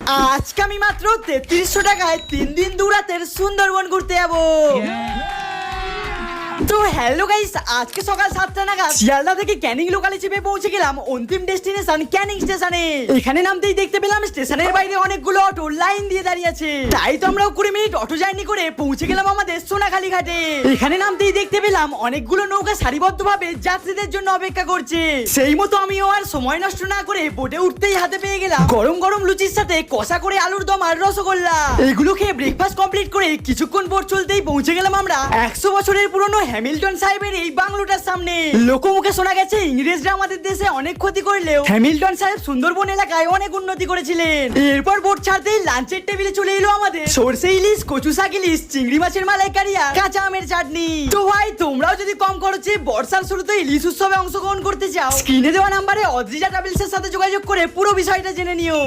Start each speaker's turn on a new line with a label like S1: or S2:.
S1: আজকে আমি মাত্র 3300 টাকায় 3 দিন দূরাতের সুন্দরবন ঘুরতে যাবো। তো হ্যালো গাইস, আজকে সকাল 7টা নাগাদ শিয়ালদা থেকে ক্যানিং লোকালে চেপে পৌঁছে গেলাম অন্তিম ডেস্টিনেশন ক্যানিং স্টেশনে। এখানে নামতেই দেখতে পেলাম স্টেশনের বাইরে অনেকগুলো অটো লাইন দিয়ে দাঁড়িয়ে আছে। তাই তো আমরাও 20 মিনিট অটো জার্নি করে পৌঁছে গেলাম আমাদের সোনাখালী ঘাটে। এখানে নামতেই দেখতে পেলাম অনেকগুলো নৌকা সারিবদ্ধভাবে যাত্রীদের জন্য অপেক্ষা করছে। সেই মতো আমিও আর সময় নষ্ট না করে বোটে উঠতেই হাতে পেয়ে গেলাম গরম গরম লুচির সাথে কষা করে আলুর দম আর রসগোল্লা। এগুলো খেয়ে ব্রেকফাস্ট কমপ্লিট করে কিছুক্ষণ বোট চলতেই পৌঁছে গেলাম আমরা 100 বছরের পুরনো হ্যামিল্টন সাহেবের এই বাংলোটার সামনে। লোকমুখে শোনা গেছে ইংরেজরা আমাদের দেশে অনেক ক্ষতি করলেও হ্যামিল্টন সাহেব সুন্দরবন এলাকায় অনেক উন্নতি করেছিলেন। এরপর বোট ছাড়তেই লাঞ্চের টেবিলে চলে এলো আমাদের সরষে ইলিশ, কচু শাক ইলিশ, চিংড়ি মাছের মালাইকারি, কাঁচা আমের চাটনি। তো ভাই তোমরাও যদি কম খরচে বর্ষার শুরুতে ইলিশ উৎসবে অংশগ্রহণ করতে চাও, স্ক্রিনে দেওয়া নাম্বারে অদ্রিজা ট্রাভেলসের সাথে যোগাযোগ করে পুরো বিষয়টা জেনে নিও।